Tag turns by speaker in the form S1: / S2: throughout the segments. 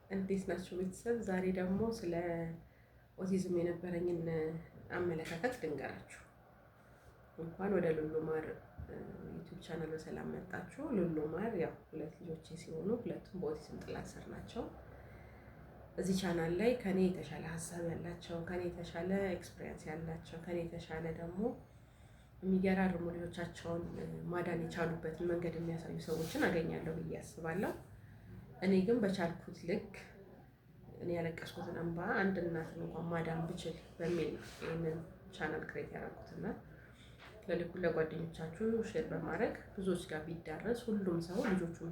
S1: እንዴት ናችሁ ቤተሰብ? ዛሬ ደግሞ ስለ ኦቲዝም የነበረኝን አመለካከት ልንገራችሁ። እንኳን ወደ ሉሉ ማር ዩቲዩብ ቻናል በሰላም መጣችሁ። ሉሉ ማር ያው ሁለት ልጆቼ ሲሆኑ ሁለቱም በኦቲዝም ጥላ ስር ናቸው። እዚህ ቻናል ላይ ከኔ የተሻለ ሀሳብ ያላቸው፣ ከኔ የተሻለ ኤክስፒሪየንስ ያላቸው፣ ከኔ የተሻለ ደግሞ የሚገራርሙ ልጆቻቸውን ማዳን የቻሉበትን መንገድ የሚያሳዩ ሰዎችን አገኛለሁ ብዬ አስባለሁ። እኔ ግን በቻልኩት ልክ እኔ ያለቀስኩትን እንባ አንድ እናትን እንኳን ማዳን ብችል በሚል ይህንን ቻናል ክሬት ያደረኩትና ለጓደኞቻችሁ ሼር በማድረግ ብዙዎች ጋር ቢዳረስ ሁሉም ሰው ልጆቹን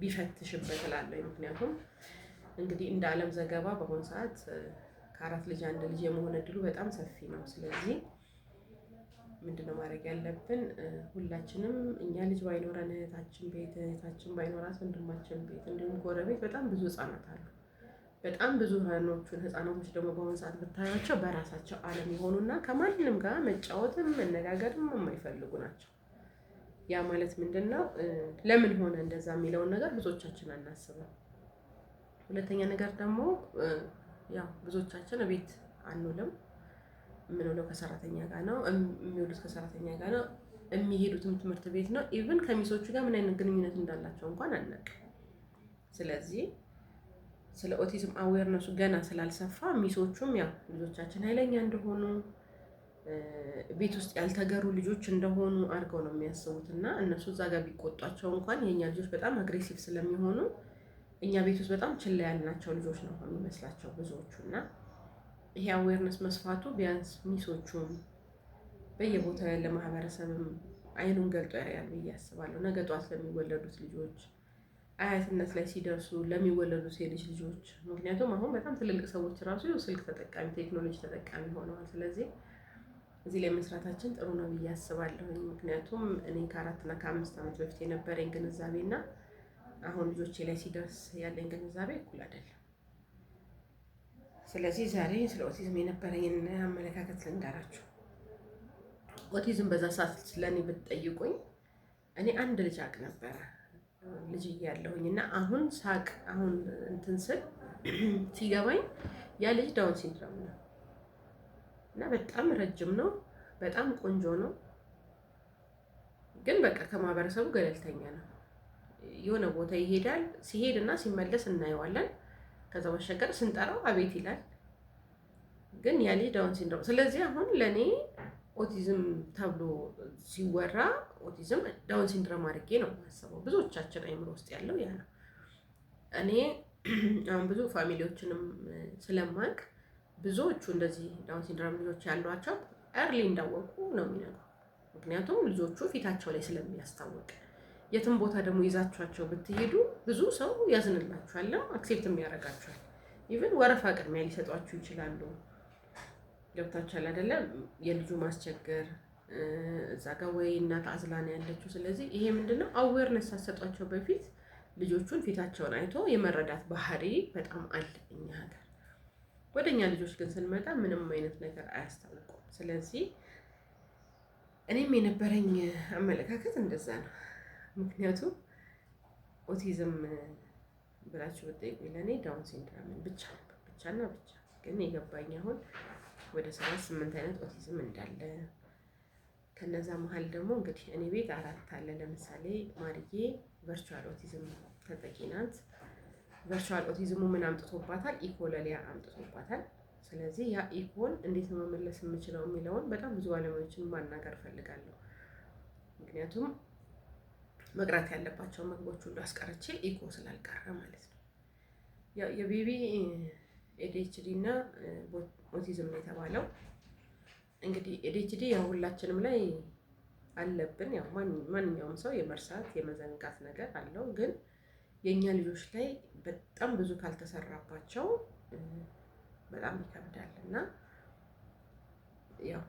S1: ቢፈትሽበት እላለሁ። ምክንያቱም እንግዲህ እንደ ዓለም ዘገባ በአሁኑ ሰዓት ከ4 ልጅ 1 ልጅ የመሆን እድሉ በጣም ሰፊ ነው። ስለዚህ ምንድነው ማድረግ ያለብን? ሁላችንም እኛ ልጅ ባይኖረን እህታችን ቤት፣ እህታችን ባይኖራት ወንድማችን ቤት፣ እንዲሁም ጎረቤት በጣም ብዙ ህፃናት አሉ። በጣም ብዙ ህፃናቶች ደግሞ በአሁኑ ሰዓት ብታያቸው በራሳቸው ዓለም የሆኑና ከማንም ጋር መጫወትም መነጋገርም የማይፈልጉ ናቸው። ያ ማለት ምንድነው? ለምን ሆነ እንደዛ የሚለውን ነገር ብዙዎቻችን አናስብም። ሁለተኛ ነገር ደግሞ ያው ብዙዎቻችን ቤት አንውልም። የምንውለው ከሰራተኛ ጋር ነው፣ የሚውሉት ከሰራተኛ ጋር ነው፣ የሚሄዱትም ትምህርት ቤት ነው። ኢቭን ከሚሶቹ ጋር ምን አይነት ግንኙነት እንዳላቸው እንኳን አናውቅም። ስለዚህ ስለ ኦቲዝም አዌርነሱ ገና ስላልሰፋ ሚሶቹም ያው ልጆቻችን ኃይለኛ እንደሆኑ ቤት ውስጥ ያልተገሩ ልጆች እንደሆኑ አድርገው ነው የሚያስቡት እና እነሱ እዛ ጋር ቢቆጧቸው እንኳን የኛ ልጆች በጣም አግሬሲቭ ስለሚሆኑ እኛ ቤት ውስጥ በጣም ችላ ያልናቸው ልጆች ነው የሚመስላቸው ብዙዎቹ እና ይሄ አዌርነስ መስፋቱ ቢያንስ ሚሶቹም በየቦታው ያለ ማህበረሰብም አይኑን ገልጦ ያያል ብዬ አስባለሁ። ነገ ጧት ለሚወለዱት ልጆች አያትነት ላይ ሲደርሱ ለሚወለዱት የልጅ ልጆች፣ ምክንያቱም አሁን በጣም ትልልቅ ሰዎች ራሱ ስልክ ተጠቃሚ ቴክኖሎጂ ተጠቃሚ ሆነዋል። ስለዚህ እዚህ ላይ መስራታችን ጥሩ ነው ብዬ አስባለሁ። ምክንያቱም እኔ ከ4 እና ከ5 ዓመት በፊት የነበረኝ ግንዛቤና አሁን ልጆቼ ላይ ሲደርስ ያለኝ ግንዛቤ እኩል አይደለም። ስለዚህ ዛሬ ስለ ኦቲዝም የነበረኝን አመለካከት ልንገራችሁ። ኦቲዝም በዛ ሰዓት ስለኔ ብትጠይቁኝ እኔ አንድ ልጅ አቅ ነበረ ልጅ እያለሁኝ እና አሁን ሳቅ አሁን እንትን ስል ሲገባኝ ያ ልጅ ዳውን ሲንድሮም ነው እና በጣም ረጅም ነው፣ በጣም ቆንጆ ነው፣ ግን በቃ ከማህበረሰቡ ገለልተኛ ነው። የሆነ ቦታ ይሄዳል፣ ሲሄድ እና ሲመለስ እናየዋለን። ከዛ በሸገር ስንጠራው አቤት ይላል፣ ግን ያ ልጅ ዳውን ሲንድሮም። ስለዚህ አሁን ለኔ ኦቲዝም ተብሎ ሲወራ ኦቲዝም ዳውን ሲንድሮም አድርጌ ነው የማስበው። ብዙዎቻችን አይምሮ ውስጥ ያለው ያ ነው። እኔ አሁን ብዙ ፋሚሊዎችንም ስለማቅ ብዙዎቹ እንደዚህ ዳውን ሲንድሮም ልጆች ያሏቸው እርሊ እንዳወቁ ነው የሚነግሩ። ምክንያቱም ልጆቹ ፊታቸው ላይ ስለሚያስታውቅ የትም ቦታ ደግሞ ይዛችኋቸው ብትሄዱ ብዙ ሰው ያዝንላችኋል፣ አክሴፕት የሚያደርጋችኋል። ኢቭን ወረፋ ቅድሚያ ሊሰጧችሁ ይችላሉ። ገብታችኋል አይደለም? የልጁ ማስቸገር እዛ ጋር ወይ እናት አዝላን ያለችው። ስለዚህ ይሄ ምንድነው አዌርነስ ሳሰጧቸው በፊት ልጆቹን ፊታቸውን አይቶ የመረዳት ባህሪ በጣም አለ እኛ ሀገር። ወደኛ ልጆች ግን ስንመጣ ምንም አይነት ነገር አያስታውቁም። ስለዚህ እኔም የነበረኝ አመለካከት እንደዛ ነው። ምክንያቱም ኦቲዝም ብላችሁ ብትጠይቁኝ ለእኔ ዳውን ሲንድሮም ብቻና ብቻ። ግን የገባኝ አሁን ወደ 7-8 አይነት ኦቲዝም እንዳለ፣ ከነዛ መሀል ደግሞ እንግዲህ እኔ ቤት 4 አለ። ለምሳሌ ማርዬ ቨርቹዋል ኦቲዝም ተጠቂ ናት። ቨርቹዋል ኦቲዝሙ ምን አምጥቶባታል? ኢኮለሊያ አምጥቶባታል። ስለዚህ ያ ኢኮን እንዴት ነው መመለስ የምችለው የሚለውን በጣም ብዙ ባለሙያዎችን ማናገር እፈልጋለሁ። ምክንያቱም መቅረት ያለባቸው ምግቦች ሁሉ አስቀርቼ ኢኮ ስላልቀረ ማለት ነው። የቤቢ ኤዲኤችዲ እና ኦቲዝም ነው የተባለው። እንግዲህ ኤዲኤችዲ ያው ሁላችንም ላይ አለብን። ያው ማንኛውም ሰው የመርሳት የመዘንጋት ነገር አለው። ግን የኛ ልጆች ላይ በጣም ብዙ ካልተሰራባቸው በጣም ይከብዳል እና ያው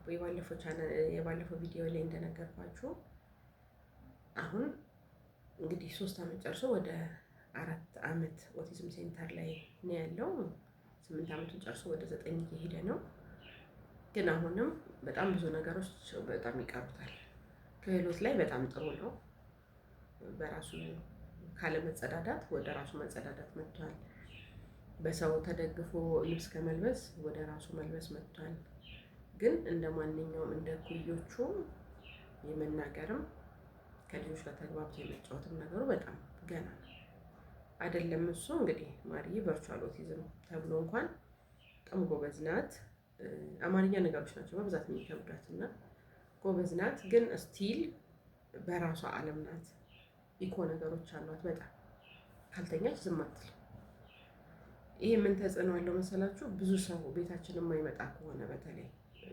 S1: የባለፈው ቪዲዮ ላይ እንደነገርኳችሁ አሁን እንግዲህ 3 ዓመት ጨርሶ ወደ 4 ዓመት ኦቲዝም ሴንተር ላይ ነው ያለው። 8 ዓመቱን ጨርሶ ወደ 9 እየሄደ ነው። ግን አሁንም በጣም ብዙ ነገሮች በጣም ይቀሩታል። ክህሎት ላይ በጣም ጥሩ ነው። በራሱ ካለ መጸዳዳት ወደ ራሱ መጸዳዳት መጥቷል። በሰው ተደግፎ ልብስ ከመልበስ ወደ ራሱ መልበስ መጥቷል። ግን እንደ ማንኛውም እንደ ኩዮቹ የመናገርም ከልጆች ጋር ተግባብቶ የመጫወትም ነገሩ በጣም ገና ነው። አይደለም እሱ እንግዲህ ማርዬ ቨርቹዋል ኦቲዝም ተብሎ እንኳን በጣም ጎበዝ ናት። አማርኛ ነገሮች ናቸው በብዛት የሚከብዳት እና ጎበዝ ናት። ግን ስቲል በራሷ ዓለም ናት። ኢኮ ነገሮች አሏት። በጣም ካልተኛች ዝም አትል። ይሄ ምን ተጽዕኖ አለው መሰላችሁ? ብዙ ሰው ቤታችን የማይመጣ ከሆነ በተለይ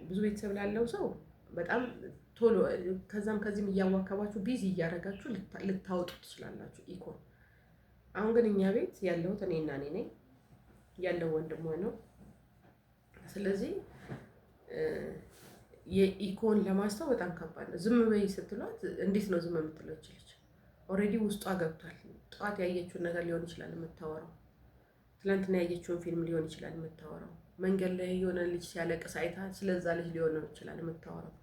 S1: ብዙ ቤተሰብ ላለው ሰው በጣም ቶሎ ከዛም ከዚህም እያዋከባችሁ ቢዚ እያደረጋችሁ ልታወጡ ትችላላችሁ ኢኮን። አሁን ግን እኛ ቤት ያለሁት እኔና እኔ ነኝ፣ ያለው ወንድሟ ነው። ስለዚህ የኢኮን ለማስተው በጣም ከባድ ነው። ዝም በይ ስትሏት እንዴት ነው ዝም የምትለው? ይችላል ኦልሬዲ ውስጧ ገብቷል። ጠዋት ያየችውን ነገር ሊሆን ይችላል የምታወራው። ትናንትና ያየችውን ፊልም ሊሆን ይችላል የምታወራው። መንገድ ላይ የሆነ ልጅ ሲያለቅስ አይታ ስለዛ ልጅ ሊሆን ይችላል የምታወራው።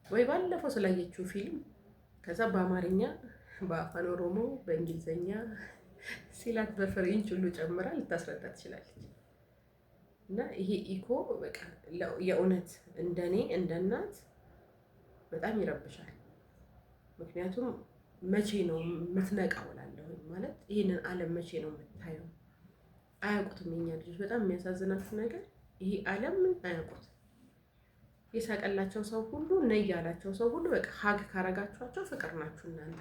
S1: ወይ ባለፈው ስላየችው ፊልም ከዛ በአማርኛ፣ በአፋን ኦሮሞ፣ በእንግሊዝኛ ሲላት በፍሬንች ሁሉ ጨምራ ልታስረዳ ትችላለች። እና ይሄ ኢኮ በቃ የእውነት እንደኔ እንደ እናት በጣም ይረብሻል። ምክንያቱም መቼ ነው የምትነቃው እላለሁ። ማለት ይሄንን ዓለም መቼ ነው የምታየው? አያውቁትም የኛ ልጆች። በጣም የሚያሳዝናችሁ ነገር ይሄ ዓለም ምን አያውቁት። የሳቀላቸው ሰው ሁሉ ነይ ያላቸው ሰው ሁሉ በቃ ሀግ ካረጋችኋቸው ፍቅር ናችሁ እናንተ።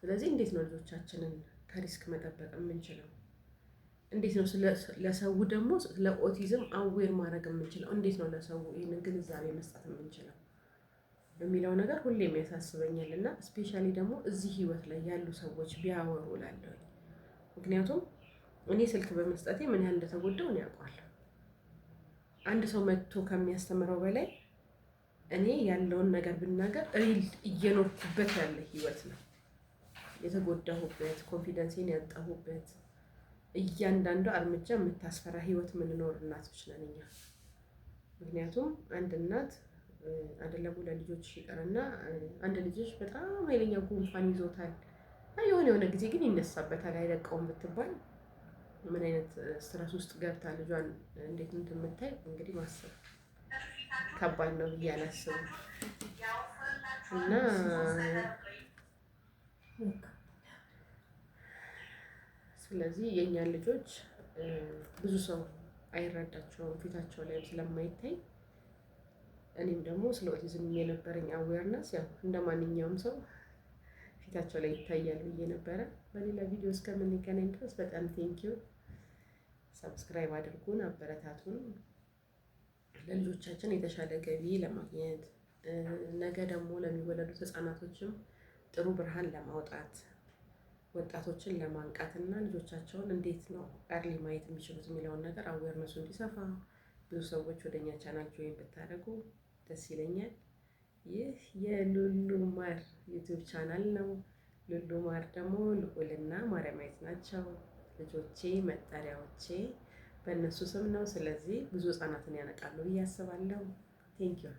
S1: ስለዚህ እንዴት ነው ልጆቻችንን ከሪስክ መጠበቅ የምንችለው? እንዴት ነው ለሰው ደግሞ ስለ ኦቲዝም አዌር ማድረግ የምንችለው? እንዴት ነው ለሰው ይህንን ግንዛቤ መስጠት የምንችለው በሚለው ነገር ሁሌም ያሳስበኛል። እና ስፔሻሊ ደግሞ እዚህ ህይወት ላይ ያሉ ሰዎች ቢያወሩ እላለሁ። ምክንያቱም እኔ ስልክ በመስጠቴ ምን ያህል እንደተጎዳው እኔ ያውቃለሁ። አንድ ሰው መጥቶ ከሚያስተምረው በላይ እኔ ያለውን ነገር ብናገር ሪል እየኖርኩበት ያለ ህይወት ነው። የተጎዳሁበት፣ ኮንፊደንሴን ያጣሁበት፣ እያንዳንዱ እርምጃ የምታስፈራ ህይወት የምንኖር እናቶች ነን እኛ። ምክንያቱም አንድ እናት አይደለም ለልጆች ይቀርና አንድ ልጅሽ በጣም ኃይለኛ ጉንፋን ይዞታል፣ የሆነ ጊዜ ግን ይነሳበታል አይለቀውም ብትባል ምን አይነት ስትረስ ውስጥ ገብታ ልጇን እንዴት እንደምታይ እንግዲህ ማሰብ ከባድ ነው ብዬ አላስብም። እና ስለዚህ የእኛን ልጆች ብዙ ሰው አይረዳቸውም ፊታቸው ላይ ስለማይታይ፣ እኔም ደግሞ ስለ ኦቲዝም የነበረኝ አዌርነስ ያው እንደ ማንኛውም ሰው ፊታቸው ላይ ይታያል ብዬ ነበረ። በሌላ ቪዲዮ እስከምንገናኝ ድረስ በጣም ቴንኪው። ሰብስክራይብ አድርጉን፣ አበረታቱን። ለልጆቻችን የተሻለ ገቢ ለማግኘት ነገ ደግሞ ለሚወለዱት ህፃናቶችም ጥሩ ብርሃን ለማውጣት ወጣቶችን ለማንቃት እና ልጆቻቸውን እንዴት ነው እርሊ ማየት የሚችሉት የሚለውን ነገር አዌርነሱ እንዲሰፋ ብዙ ሰዎች ወደኛ ቻናል ጆይን ብታደርጉ ደስ ይለኛል። ይህ የሉሉ ማር ዩቲዩብ ቻናል ነው። ሉሉ ማር ደግሞ ልዑልና ማርያማዊት ናቸው ልጆቼ፣ መጠሪያዎቼ በእነሱ ስም ነው። ስለዚህ ብዙ ህፃናትን ያነቃሉ ብዬ አስባለሁ። ቴንኪዩ